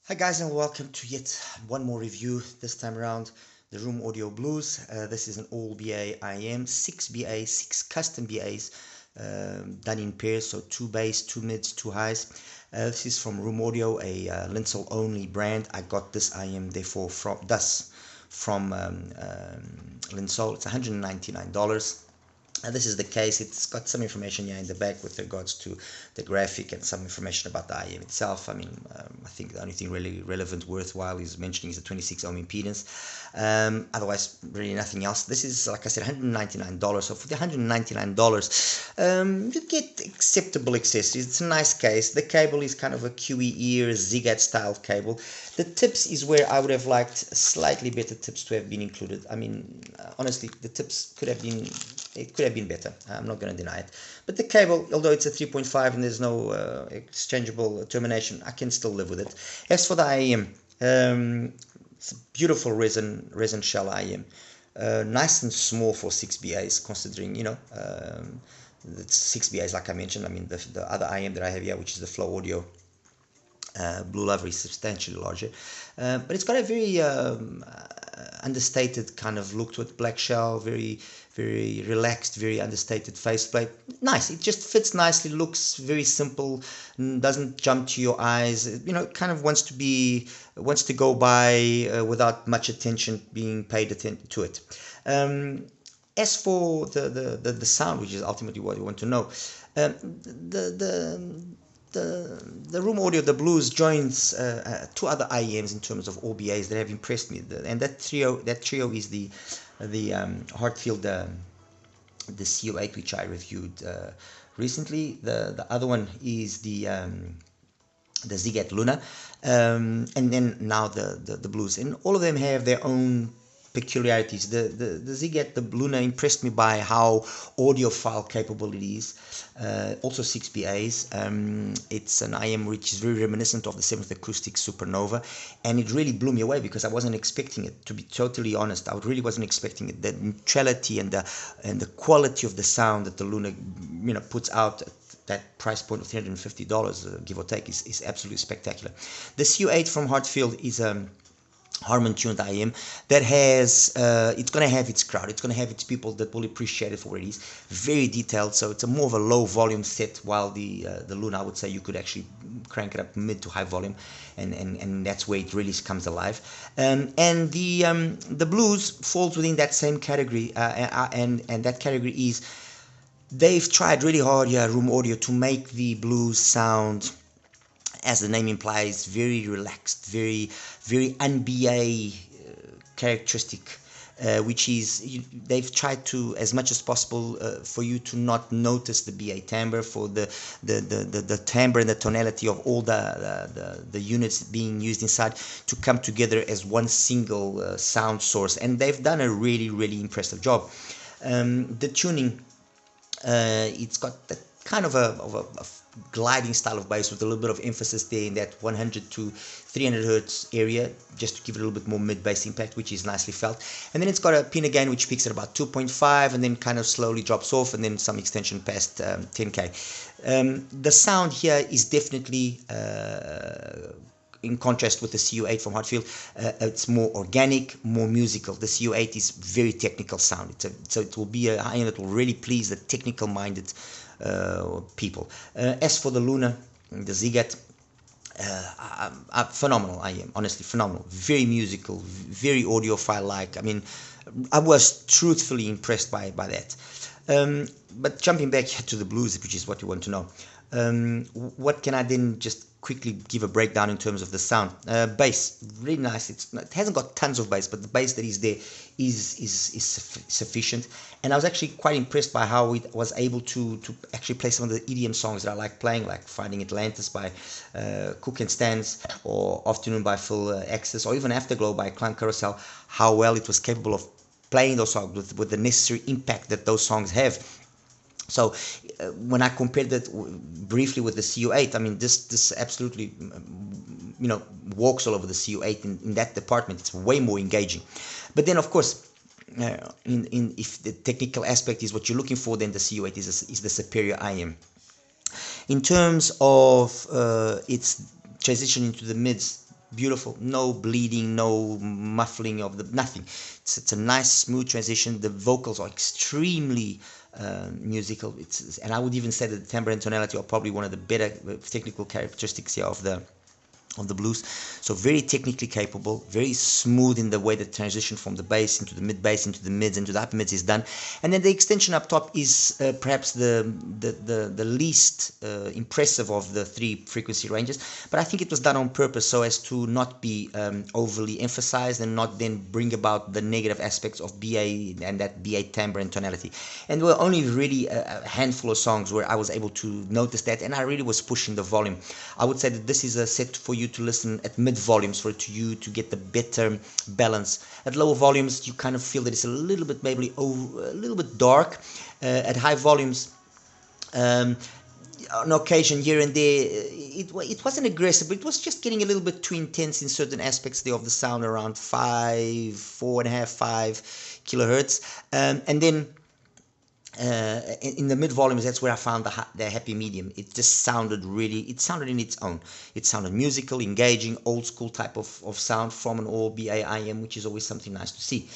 Hi guys, and welcome to yet one more review, this time around the Room Audio Blues. This is an all BA IM, 6 BAs, 6 custom BAs done in pairs, so 2 bass, 2 mids, 2 highs. This is from Room Audio, a Linsoul only brand. I got this IM therefore from Linsoul. It's $199. This is the case. It's got some information here in the back with regards to the graphic and some information about the IM itself. I think the only thing really relevant, worthwhile is mentioning is the 26 ohm impedance. Otherwise, really nothing else. This is, like I said, $199. So for the $199, you get acceptable accessories. It's a nice case. The cable is kind of a QE ear Zigat style cable. The tips is where I would have liked slightly better tips to have been included. Honestly, the tips could have been better. I'm not going to deny it. But the cable, although it's a 3.5 and there's no exchangeable termination, I can still live with it. As for the IM, it's a beautiful resin shell IM. Nice and small for 6 BAs, considering, it's 6 BAs like I mentioned. The other IM that I have here, which is the Flow Audio Blue Lover, is substantially larger. But it's got a very understated kind of look to it. Black shell, very relaxed, very understated faceplate. Nice. It just fits nicely, looks very simple, doesn't jump to your eyes. Kind of wants to go by without much attention being paid to it. As for the sound, which is ultimately what you want to know, the Room Audio, the Blues, joins two other IEMs in terms of OBAs that have impressed me, and that trio is the Hartfield, the CO8, which I reviewed recently. The other one is the Zigat Luna, and then now the Blues, and all of them have their own peculiarities. The Zigat, the Luna, impressed me by how audiophile capable it is. Also 6 BAs. It's an IM which is very reminiscent of the 7th Acoustic Supernova, and it really blew me away because I wasn't expecting it, to be totally honest. I really wasn't expecting it. The neutrality and the quality of the sound that the Luna puts out at that price point of $350, give or take, is absolutely spectacular. The CO8 from Hartfield is Harman tuned IM that has it's going to have its crowd, it's going to have its people that will appreciate it for what it is. Very detailed, so it's a more of a low volume set, while the Luna, I would say you could actually crank it up mid to high volume, and that's where it really comes alive. And the Blues falls within that same category, and that category is, they've tried really hard here, Room Audio, to make the Blues sound, as the name implies, very relaxed, very un-BA characteristic, which is, they've tried to, as much as possible, for you to not notice the BA timbre, for the timbre and the tonality of all the units being used inside to come together as one single sound source, and they've done a really impressive job. The tuning, it's got that kind of a gliding style of bass with a little bit of emphasis there in that 100 to 300 hertz area, just to give it a little bit more mid bass impact, which is nicely felt. And then it's got a pin again which peaks at about 2.5 and then kind of slowly drops off, and then some extension past 10k. The sound here is definitely in contrast with the CO8 from Hartfield. It's more organic, more musical. The CO8 is very technical sound. So it will be a high-end that will really please the technical-minded people. As for the Luna, the Zigat, phenomenal. I am honestly phenomenal. Very musical, very audiophile-like. I was truthfully impressed by that. But jumping back to the Blues, which is what you want to know, what can I then just quickly give a breakdown in terms of the sound? Bass, really nice. It hasn't got tons of bass, but the bass that is there is sufficient. And I was actually quite impressed by how it was able to actually play some of the EDM songs that I like playing, like Finding Atlantis by Cook and Stans, or Afternoon by Phil Axis, or even Afterglow by Clan Carousel. How well it was capable of playing those songs with the necessary impact that those songs have. So when I compared that briefly with the CO8, this absolutely, walks all over the CO8 in that department. It's way more engaging. But then, of course, if the technical aspect is what you're looking for, then the CO8 is the superior IM. In terms of its transition into the mids, beautiful, no bleeding, no muffling of the nothing. It's a nice smooth transition. The vocals are extremely musical. And I would even say that the timbre and tonality are probably one of the better technical characteristics here of the blues. So very technically capable, very smooth in the way the transition from the bass into the mid bass into the mids into the upper mids is done. And then the extension up top is perhaps the least impressive of the three frequency ranges, but I think it was done on purpose so as to not be overly emphasized and not then bring about the negative aspects of BA and that BA timbre and tonality. And there were only really a handful of songs where I was able to notice that, and I really was pushing the volume. I would say that this is a set for you to listen at mid volumes for you to get the better balance. At lower volumes, you kind of feel that it's a little bit maybe a little bit dark. At high volumes, on occasion here and there, it wasn't aggressive, but it was just getting a little bit too intense in certain aspects there of the sound, around 4.5, 5 kilohertz, and then in the mid volumes, that's where I found the happy medium. It just sounded it sounded in its own. It sounded musical, engaging, old school type of sound from an all BAIM, which is always something nice to see.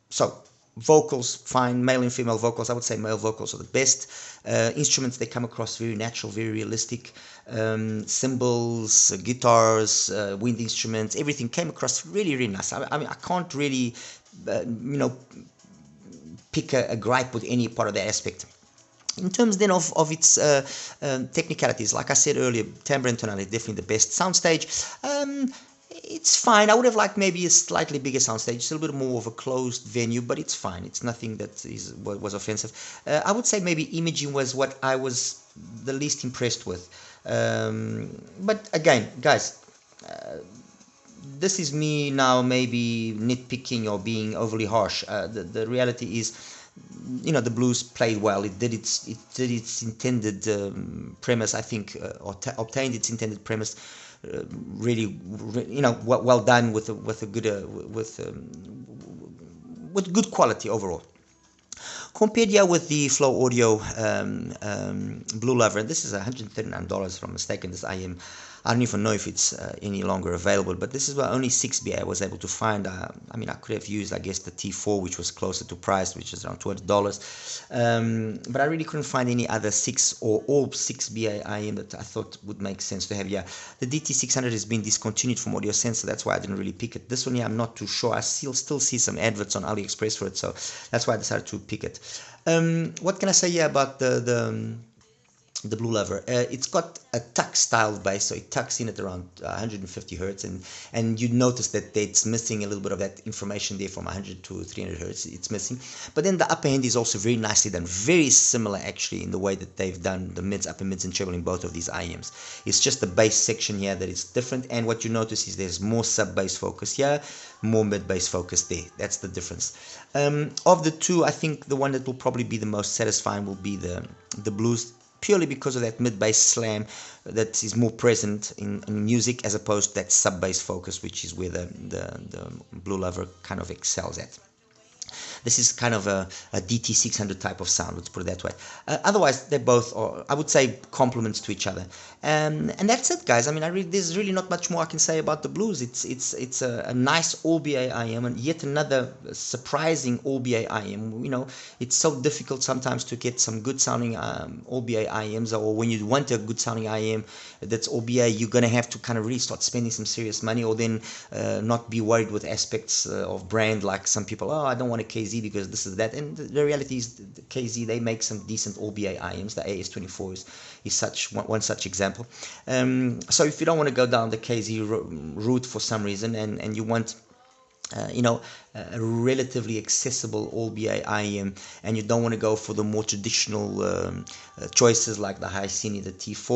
So vocals, fine, male and female vocals. I would say male vocals are the best. Instruments, they come across very natural, very realistic. Cymbals, guitars, wind instruments, everything came across really, really nice. I mean, I can't really, pick a gripe with any part of that aspect. In terms then of its technicalities, like I said earlier, timbre and tonality definitely the best. Soundstage, it's fine. I would have liked maybe a slightly bigger soundstage, it's a little bit more of a closed venue, but it's fine. It's nothing that was offensive. I would say maybe imaging was what I was the least impressed with. But again, guys, this is me now maybe nitpicking or being overly harsh. The reality is, the blues played well. It did its intended premise, I think, or obtained its intended premise. Really, well done with good quality overall. Compared here with the Flow Audio Blue Lover, this is $139 if I'm mistaken. This I don't even know if it's any longer available, but this is only 6BA I was able to find. I mean, I could have used, I guess, the T4, which was closer to price, which is around $200. But I really couldn't find any other 6 or all 6BA IM that I thought would make sense to have here. The DT600 has been discontinued from Audio Sensor, that's why I didn't really pick it. This one here, I'm not too sure. I still see some adverts on AliExpress for it, so that's why I decided to pick it. What can I say here about the Blue Lover? It's got a tuck style bass, so it tucks in at around 150 hertz, and you notice that it's missing a little bit of that information there from 100 to 300 hertz. It's missing, but then the upper end is also very nicely done, very similar actually in the way that they've done the mids, upper mids, and treble in both of these IMs. It's just the bass section here that is different, and what you notice is there's more sub bass focus here, more mid bass focus there. That's the difference. Of the two, I think the one that will probably be the most satisfying will be the Blues, purely because of that mid-bass slam that is more present in music as opposed to that sub-bass focus, which is where the Blue Lover kind of excels at. This is kind of a DT600 type of sound, let's put it that way. Otherwise, they both are, I would say, complements to each other. And that's it, guys. I mean, there's really not much more I can say about the Blues. It's a nice all-BA IM, and yet another surprising all-BA IM. It's so difficult sometimes to get some good sounding all-BA IMs, or when you want a good sounding IM that's all-BA, you're going to have to kind of really start spending some serious money, or then not be worried with aspects of brand, like some people, I don't want a KZ because this is that. And the reality is, the KZ, they make some decent all-BA IMs. The AS24 is one such example. So if you don't want to go down the KZ route for some reason, and you want a relatively accessible all-BA IM, and you don't want to go for the more traditional choices like the High-Cine, the T4,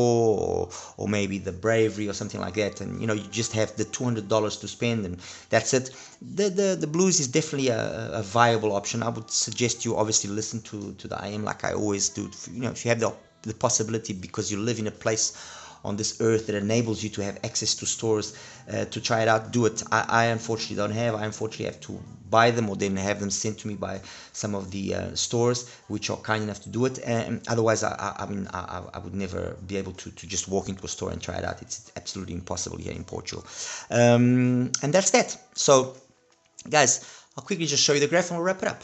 or maybe the Bravery or something like that, and you just have the $200 to spend, and that's it. The Blues is definitely a viable option. I would suggest you obviously listen to the IM like I always do. If you have the possibility, because you live in a place on this earth that enables you to have access to stores to try it out, do it. I unfortunately don't have. I unfortunately have to buy them or then have them sent to me by some of the stores which are kind enough to do it. And otherwise, I mean, I would never be able to just walk into a store and try it out. It's absolutely impossible here in Portugal. And that's that. So, guys, I'll quickly just show you the graph and we'll wrap it up.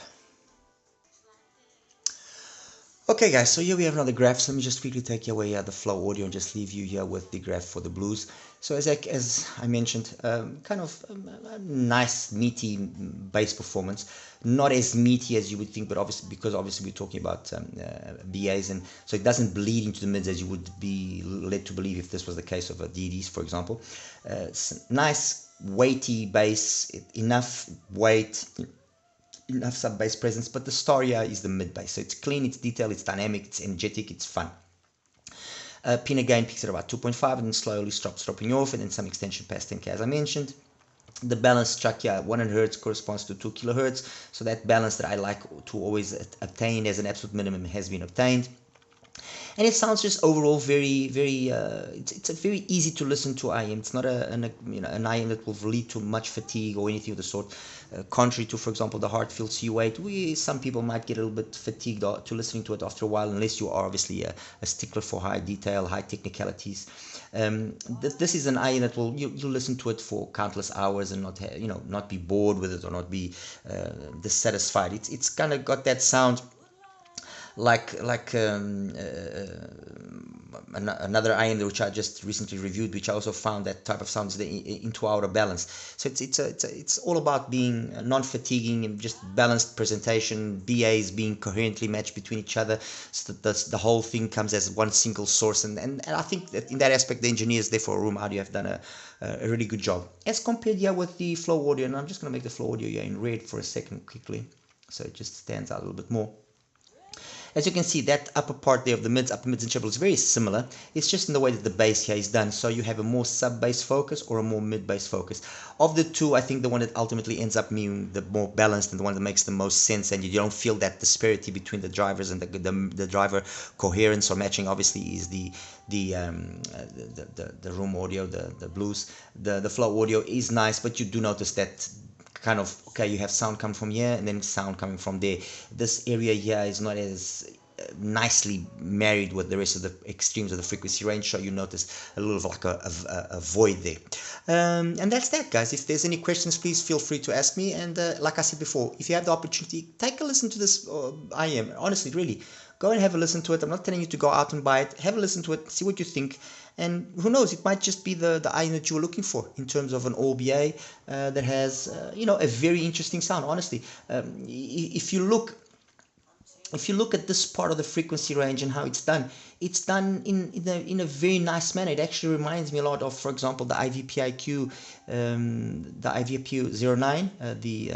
Okay guys, so here we have another graph. So let me just quickly take you away the flow audio and just leave you here with the graph for the blues. So as I mentioned, kind of a nice meaty bass performance. Not as meaty as you would think, but obviously because we're talking about BAs, and so it doesn't bleed into the mids as you would be led to believe if this was the case of a DDs, for example. Nice weighty bass, enough weight, enough sub bass presence, but the star here is the mid bass. So it's clean, it's detailed, it's dynamic, it's energetic, it's fun. Pin again peaks at about 2.5 and then slowly stops dropping off, and then some extension past 10k as I mentioned. The balance track here, 100 Hz corresponds to 2 kilohertz. So that balance that I like to always obtain as an absolute minimum has been obtained. And it sounds just overall very, very. It's a very easy to listen to IM. It's not an IM that will lead to much fatigue or anything of the sort. Contrary to, for example, the Hartfield C8, some people might get a little bit fatigued to listening to it after a while, unless you are obviously a stickler for high detail, high technicalities. This is an IM that will you listen to it for countless hours and not be bored with it or not be dissatisfied. It's kind of got that sound like another IM which I just recently reviewed, which I also found that type of sound is the into outer balance. So it's all about being non-fatiguing and just balanced presentation, BAs being coherently matched between each other, so that the whole thing comes as one single source. And I think that in that aspect, the engineers there for Room Audio have done a really good job as compared here with the flow audio. And I'm just going to make the flow audio here in red for a second quickly, so it just stands out a little bit more. As you can see, that upper part there of the upper mids and treble is very similar. It's just in the way that the bass here is done. So you have a more sub-bass focus or a more mid-bass focus. Of the two, I think the one that ultimately ends up being the more balanced and the one that makes the most sense, and you don't feel that disparity between the drivers and the driver coherence or matching, obviously, is the room audio, the blues. The flow audio is nice, but you do notice that kind of, okay, you have sound coming from here and then sound coming from there. This area here is not as nicely married with the rest of the extremes of the frequency range, so you notice a little of like a void there. And that's that, guys. If there's any questions, please feel free to ask me. And like I said before, if you have the opportunity, take a listen to this IM. Honestly, really, go and have a listen to it. I'm not telling you to go out and buy it. Have a listen to it, see what you think. And who knows, it might just be the IM that you were looking for in terms of an all BA that has a very interesting sound. Honestly, if you look at this part of the frequency range and how it's done in a very nice manner. It actually reminds me a lot of, for example, the IVipQ, the IVipQ 09, the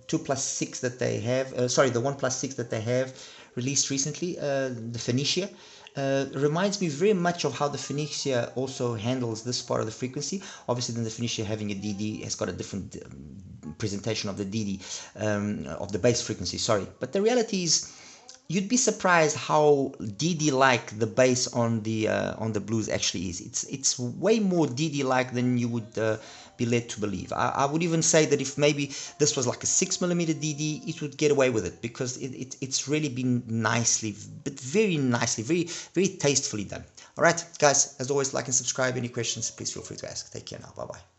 2+6 that they have. The 1+6 that they have released recently, the Phoenicia. Reminds me very much of how the Phoenicia also handles this part of the frequency. Obviously, then the Phoenicia having a DD has got a different presentation of the DD, of the bass frequency, sorry. But the reality is, you'd be surprised how DD-like the bass on the blues actually is. It's way more DD-like than you would be led to believe. I would even say that if maybe this was like a 6mm DD, it would get away with it, because it's really been nicely, but very nicely, very, very tastefully done. All right, guys, as always, like and subscribe. Any questions, please feel free to ask. Take care now. Bye-bye.